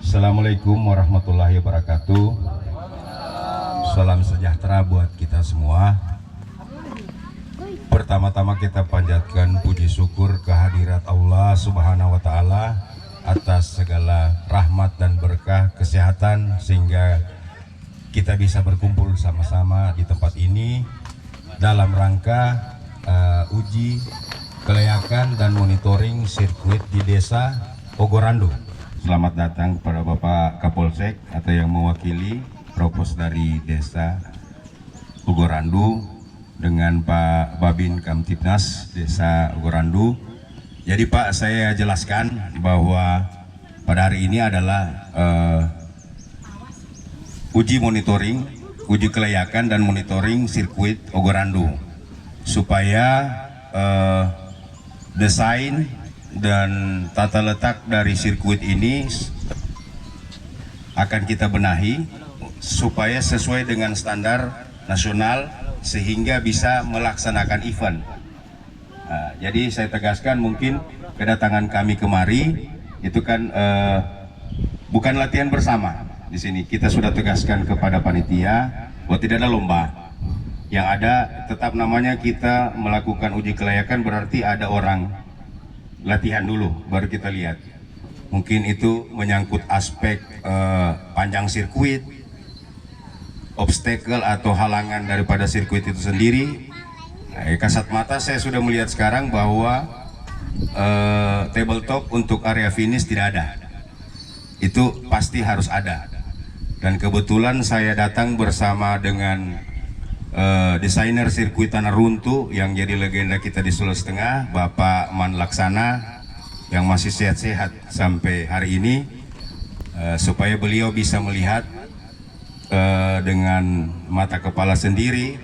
Assalamualaikum warahmatullahi wabarakatuh. Salam sejahtera buat kita semua. Pertama-tama kita panjatkan puji syukur kehadirat Allah Subhanahu wa Ta'ala atas segala rahmat dan berkah kesehatan sehingga kita bisa berkumpul sama-sama di tempat ini dalam rangka uji kelayakan dan monitoring sirkuit di Desa Ogorandu. Selamat datang kepada Bapak Kapolsek atau yang mewakili Propos dari Desa Ogorandu dengan Pak Babin Kamtibnas Desa Ogorandu. Jadi Pak, saya jelaskan bahwa pada hari ini adalah uji monitoring, uji kelayakan dan monitoring sirkuit Ogorandu supaya desain dan tata letak dari sirkuit ini akan kita benahi supaya sesuai dengan standar nasional sehingga bisa melaksanakan event. Jadi saya tegaskan, mungkin kedatangan kami kemari itu kan bukan latihan bersama. Di sini kita sudah tegaskan kepada panitia bahwa tidak ada lomba. Yang ada tetap namanya kita melakukan uji kelayakan, berarti ada orang latihan dulu baru kita lihat. Mungkin itu menyangkut aspek panjang sirkuit, obstacle atau halangan daripada sirkuit itu sendiri. Kasat mata saya sudah melihat sekarang bahwa tabletop untuk area finish tidak ada. Itu pasti harus ada. Dan kebetulan saya datang bersama dengan desainer sirkuit tanah runtuh yang jadi legenda kita di Sulawesi Tengah, Bapak Man Laksana, yang masih sehat-sehat sampai hari ini, supaya beliau bisa melihat dengan mata kepala sendiri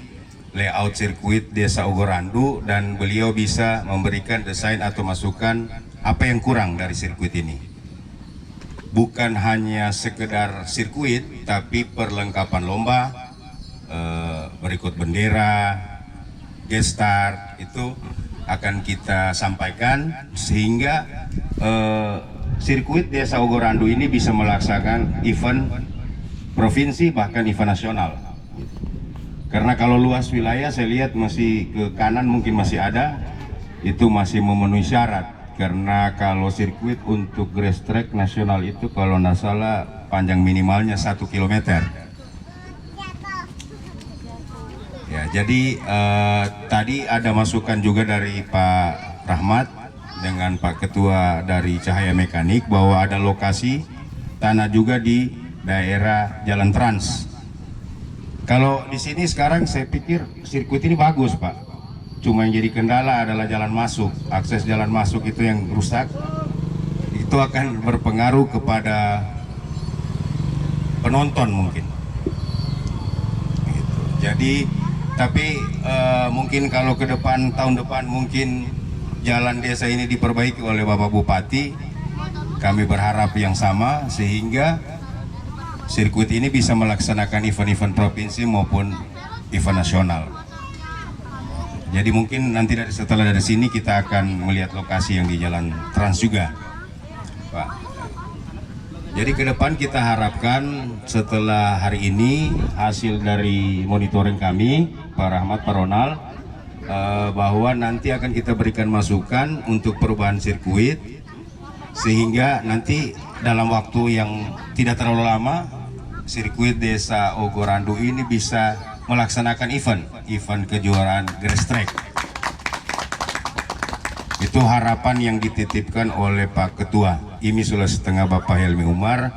layout sirkuit Desa Ogorandu, dan beliau bisa memberikan desain atau masukan apa yang kurang dari sirkuit ini. Bukan hanya sekedar sirkuit, tapi perlengkapan lomba, berikut bendera, gestar, itu akan kita sampaikan sehingga sirkuit Desa Ogorandu ini bisa melaksanakan event provinsi bahkan event nasional. Karena kalau luas wilayah saya lihat masih ke kanan mungkin masih ada, itu masih memenuhi syarat. Karena kalau sirkuit untuk grass track nasional itu kalau nggak salah panjang minimalnya 1 kilometer. Ya, jadi tadi ada masukan juga dari Pak Rahmat dengan Pak Ketua dari Cahaya Mekanik bahwa ada lokasi tanah juga di daerah Jalan Trans. Kalau di sini sekarang saya pikir sirkuit ini bagus Pak. Cuma yang jadi kendala adalah jalan masuk. Akses jalan masuk itu yang rusak. Itu akan berpengaruh kepada penonton mungkin. Gitu. Jadi tapi mungkin kalau ke depan, tahun depan mungkin jalan desa ini diperbaiki oleh Bapak Bupati, kami berharap yang sama sehingga sirkuit ini bisa melaksanakan event-event provinsi maupun event nasional. Jadi mungkin nanti setelah dari sini kita akan melihat lokasi yang di Jalan Trans juga, Pak. Jadi ke depan kita harapkan setelah hari ini hasil dari monitoring kami, Pak Rahmat, Pak Ronald, bahwa nanti akan kita berikan masukan untuk perubahan sirkuit sehingga nanti dalam waktu yang tidak terlalu lama sirkuit Desa Ogorandu ini bisa melaksanakan event kejuaraan grass track. Itu harapan yang dititipkan oleh Pak Ketua IMI Sulawesi Tengah Bapak Helmi Umar.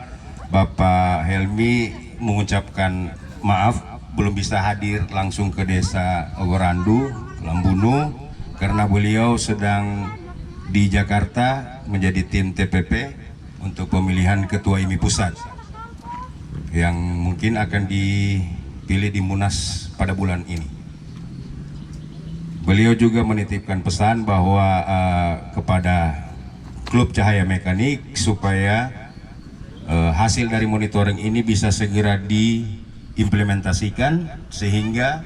Bapak Helmi mengucapkan maaf belum bisa hadir langsung ke Desa Ogorandu, Lambunu, karena beliau sedang di Jakarta menjadi tim TPP untuk pemilihan Ketua IMI Pusat yang mungkin akan dipilih di Munas pada bulan ini. Beliau juga menitipkan pesan bahwa kepada Klub Cahaya Mekanik supaya hasil dari monitoring ini bisa segera diimplementasikan sehingga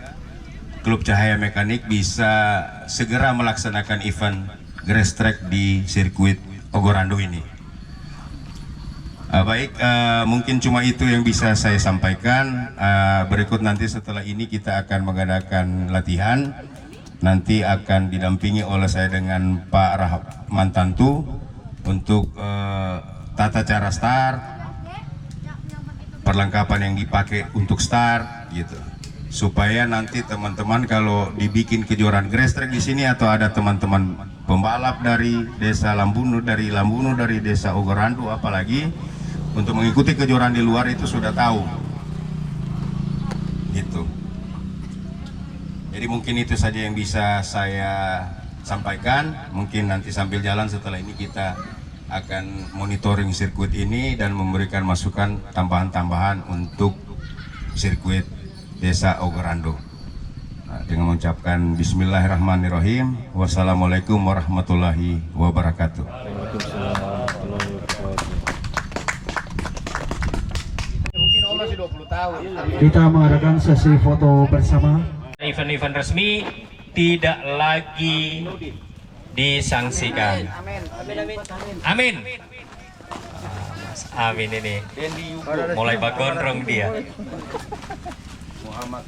Klub Cahaya Mekanik bisa segera melaksanakan event grass track di sirkuit Ogorandu ini. Baik, mungkin cuma itu yang bisa saya sampaikan. Berikut nanti setelah ini kita akan mengadakan latihan. Nanti akan didampingi oleh saya dengan Pak Rahman Tantu untuk tata cara start, perlengkapan yang dipakai untuk start, gitu. Supaya nanti teman-teman kalau dibikin kejuaraan grass track di sini atau ada teman-teman pembalap dari desa Lambunuh, dari desa Ogorandu, apalagi untuk mengikuti kejuaraan di luar itu sudah tahu, gitu. Jadi mungkin itu saja yang bisa saya sampaikan. Mungkin nanti sambil jalan setelah ini kita akan monitoring sirkuit ini dan memberikan masukan tambahan-tambahan untuk sirkuit desa Ogorandu. Dengan mengucapkan Bismillahirrahmanirrahim. Wassalamualaikum warahmatullahi wabarakatuh. Kita mengadakan sesi foto bersama. Event-event resmi tidak lagi disangsikan. Amin. Mas Amin ini mulai bagondrong dia. Muhammad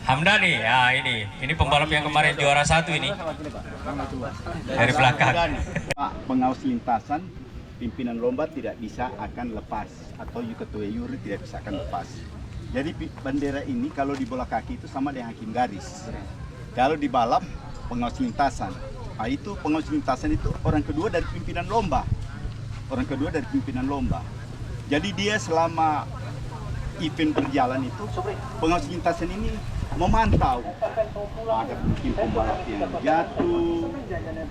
Hamdani, ya ini pembalap yang kemarin juara 1 ini dari belakang. Pak pengawas lintasan, pimpinan lomba tidak bisa akan lepas, atau ketua juri tidak bisa akan lepas. Jadi bendera ini kalau di bola kaki itu sama dengan hakim garis. Kalau di balap pengawas lintasan, nah itu pengawas lintasan itu orang kedua dari pimpinan lomba. Jadi dia selama event berjalan itu pengawas lintasan ini memantau. Ada mungkin pembalap yang jatuh,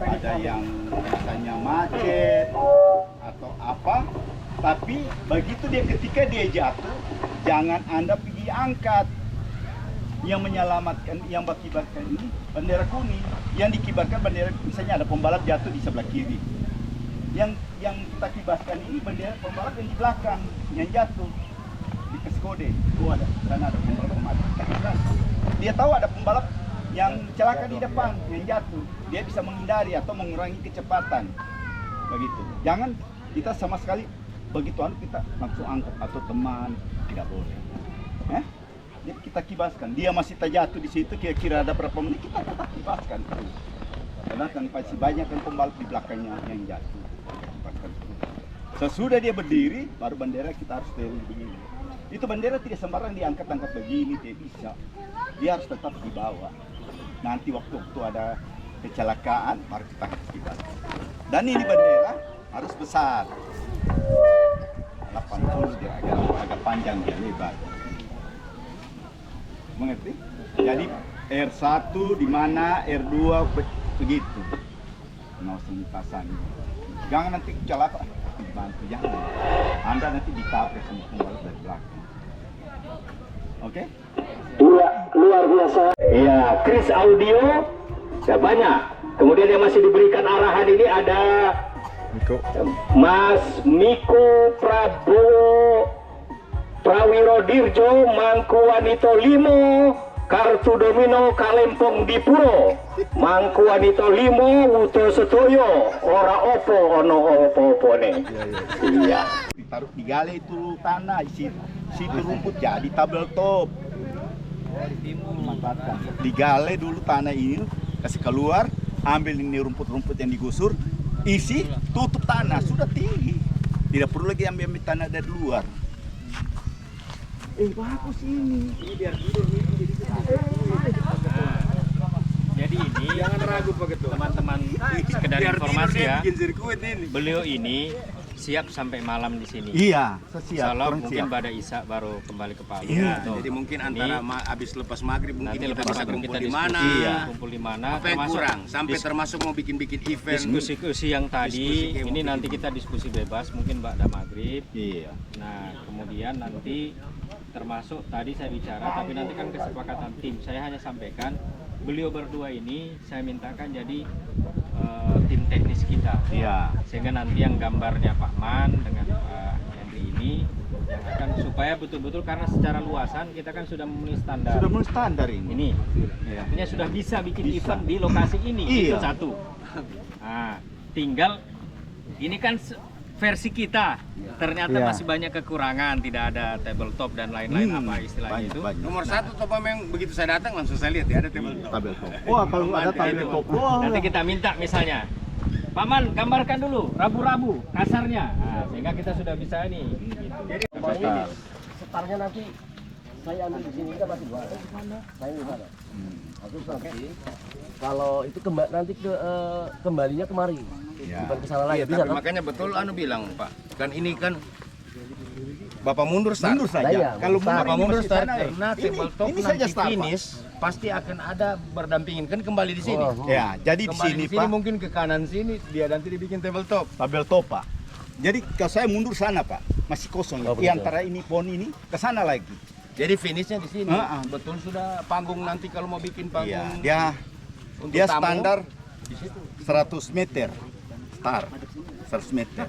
ada yang misalnya macet atau apa. Tapi begitu ketika dia jatuh, jangan Anda pergi angkat. Yang menyelamatkan, yang berkibarkan ini bendera kuning. Yang dikibarkan bendera, misalnya ada pembalap jatuh di sebelah kiri. Yang kita kibarkan ini bendera pembalap yang di belakang, yang jatuh di keskode. Oh ada, karena ada pembalap mati. Dia tahu ada pembalap yang celaka di depan, yang jatuh. Dia bisa menghindari atau mengurangi kecepatan. Begitu. Jangan kita sama sekali begitu kita langsung angkat atau teman, tidak boleh. Jadi kita kibaskan. Dia masih terjatuh di situ, kira-kira ada berapa menit kita tetap kibaskan. Karena kan pasti banyak kan pembalap di belakangnya yang jatuh. Sesudah dia berdiri, baru bendera kita harus turun begini. Itu bendera tidak sembarang diangkat-angkat begini, tidak bisa. Dia harus tetap di bawah. Nanti waktu ada kecelakaan, baru kita harus kibaskan. Dan ini bendera harus besar. 80 dia agak panjang, dia lebar. Mengerti? Jadi R1 di mana, R2 begitu. Pengawas lintasan. Jangan nanti celaka dibantu, jangan. Anda nanti ditabrak sama pembalap dari belakang. Oke? Luar biasa. Iya, Kris Audio sudah banyak. Kemudian yang masih diberikan arahan ini ada Mas Miko Prabowo Prawiro Dirjo Mangkuwanito Limo Kartu Domino Kalempong Dipuro Mangkuwanito Limo Wuto Setoyo Ora Opo Ono Opo ne. Iya. Ditaruh digale itu tanah, situ rumput jadi tabel top. Digale dulu tanah ini, kasih keluar, ambil ini rumput-rumput yang digusur, isi, tutup tanah, sudah tinggi. Tidak perlu lagi ambil tanah dari luar. Bagus ini. Ini biar tidur nih. Jadi ini jangan ragu begitu teman-teman, sekedar informasi ya. Beliau ini siap sampai malam di sini. Iya, siap. Kalau mungkin pada Isya baru kembali ke Palu. Iya, jadi mungkin antara habis lepas maghrib mungkin kita bisa kumpul di mana? Kumpul di mana? Apa yang kurang? Sampai termasuk mau bikin-bikin event. Diskusi yang tadi, ini nanti kita diskusi bebas mungkin Mbak maghrib. Iya. Nah, kemudian nanti termasuk tadi saya bicara, tapi nanti kan kesepakatan tim. Saya hanya sampaikan beliau berdua ini saya mintakan jadi tim teknis kita. Iya. Sehingga nanti yang gambarnya Pak Man dengan Pak Henry ini yang akan supaya betul-betul, karena secara luasan kita kan sudah memenuhi standar. Sudah memenuhi standar ini. Ini. Iya. Artinya sudah bisa bikin event di lokasi ini. Iya. Itu satu. Nah, tinggal ini kan versi kita. Ternyata Iya. masih banyak kekurangan, tidak ada tabletop dan lain-lain apa istilahnya itu. Nomor satu tuh memang begitu saya datang langsung saya lihat ya ada tabletop. Wah, kalau ada tabletop, wah. Nanti kita minta misalnya, Paman gambarkan dulu rabu-rabu kasarnya, nah, sehingga kita sudah bisa ini. Gitu. Setarnya nanti saya ambil di sini, kita masih dua. Saya di sana. Aku nanti kalau itu nanti kembalinya kemari, bukan ke sana lagi. Iya, Bisa tapi kan? makanya betul bilang Pak, kan ini kan Bapak mundur start. Mundur saja. Iya, Kalau Bapak mundur masih start sana, karena tabletop ini saja nanti start, Pak. finish pasti akan ada berdampingin kan kembali di sini. Ya, jadi di Kembali sini, di sini Pak, mungkin ke kanan sini dia nanti dibikin tabletop. tabletop, Pak. Jadi kalau saya mundur sana, Pak, masih kosong. Oh, Di betul. antara ini pohon ini ke sana lagi. Jadi finishnya di sini. Ah, ah. Betul sudah panggung nanti kalau mau bikin panggung. Iya, untuk dia tamu, standar di situ. 100 meter. Start 100 meter.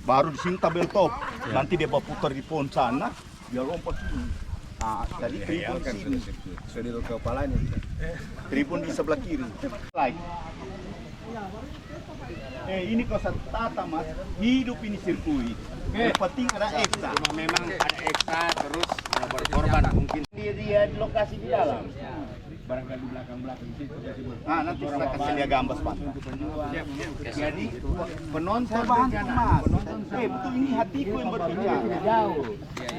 Baru di sini tabletop. Nanti dia bawa putar di pohon sana, dia lompat sini. Ah, jadi tribun di sini. Sudah di kepalanya. Tribun di sebelah kiri. Like. Ini kalau saya tata, Mas, hidup ini sirkuit. Yang penting ada eksa. Memang ada eksa terus berkorban mungkin. Dia di lokasi di dalam. Barangkali di belakang di situ. Nah, nanti saya kasih dia gambar, Pak. Jadi penonton Saya bantu, Mas. Betul ini hatiku yang berbicara. Jauh.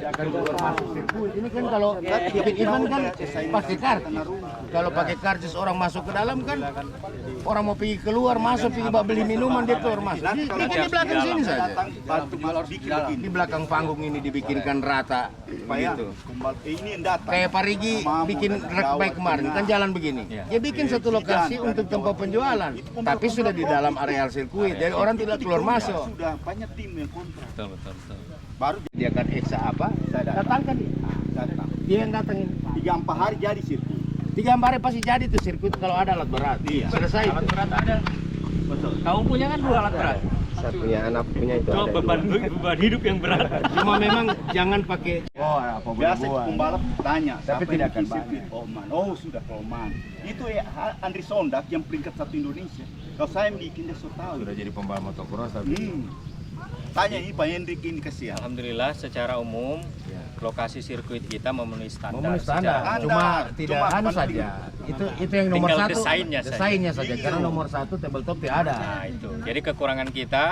akan keluar masuk sirkuit. Ini kan kalau Tiap event kan event pakai karcis. Kalau pakai karcis orang masuk ke dalam kan orang mau pergi keluar masuk pergi beli minuman dia keluar masuk. Nanti kalau Bikin di belakang sini saja. datang bantu Mas bikin begini. Di belakang panggung ini dibikinkan rata Supaya begitu. ini yang datang. Kayak Pak Rigi bikin rak baik kemarin kan jalan begini. Dia bikin satu lokasi untuk tempat penjualan, tapi sudah di dalam areal sirkuit. Jadi orang tidak keluar masuk. Sudah banyak tim yang kontrak. Betul. Baru Dia akan eksa apa? saya datang. Datangkan dia. Datang. Dia yang datangin. 3-4 hari jadi sirkuit. 3 hari pasti jadi tuh sirkuit kalau ada alat berat. Iya. Selesai. Alat berat ada. Betul. Kamu punya kan 2 alat berat. Saya punya anak punya itu. Cuma beban hidup yang berat. Cuma memang jangan pakai Biasa pembalap tanya, Tapi siapa tidak yang bikin akan sirkuit Oman? Oh sudah ke Oman. Itu ya Andri Sondak yang peringkat 1 Indonesia. Kalau saya yang bikin dia sudah tahu. sudah jadi pembalap motocross Tanya ini Pak Hendrik ini kasihan. Alhamdulillah secara umum lokasi sirkuit kita memenuhi standar. memenuhi standar. secara- Cuma tidak Cuma anu pandang. saja. Itu yang nomor Tinggal 1. desainnya saja. Desainnya saja. Karena nomor 1 tabletop tidak ada. Nah itu. Jadi kekurangan kita,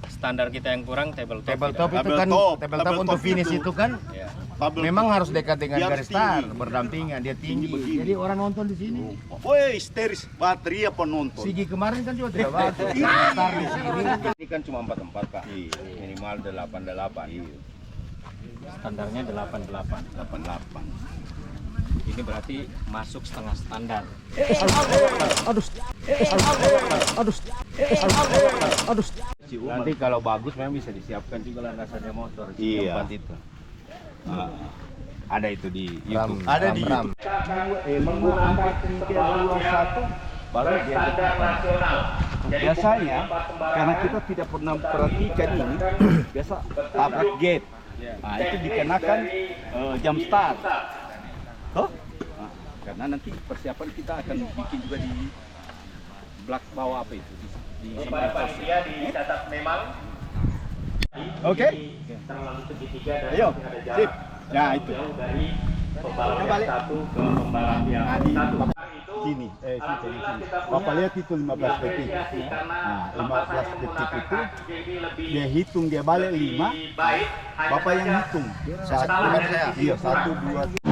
standar kita yang kurang tabletop. Tabletop tidak. itu kan tabletop untuk finish itu kan Ya. Tabel memang harus dekat dengan Dia garis harus tinggi. start, berdampingan, dia tinggi. begini. Jadi orang nonton di sini. Woi, histeris bateria penonton. Sigi kemarin kan juga tidak bagus. Start di sini. Ini kan cuma 44 Pak. Minimal 88. Standarnya 88. 88. Ini berarti masuk setengah standar. Nanti kalau bagus memang bisa disiapkan juga landasannya motor di Iya. tempat itu. Ada itu di YouTube. Ada di YouTube. Mengangkat 321 baru dia biasanya karena kita tidak pernah perhatikan ini biasa tabrak gate. Nah, itu dikenakan jam start. Toh? Nah, karena nanti persiapan kita akan bikin juga di belak bawah apa itu di dicatat memang Oke. terlalu segitiga dan Ayo. ada Sip. jarak Nah, itu. dari pembalap yang Balik. satu ke pembalap yang satu. Itu Sini, sini. Bapak lihat itu 15 detik. Nah, 15 detik itu jadi lebih dia hitung dia balik 5. baik Bapak yang hitung. 1, iya 1, 2, 3.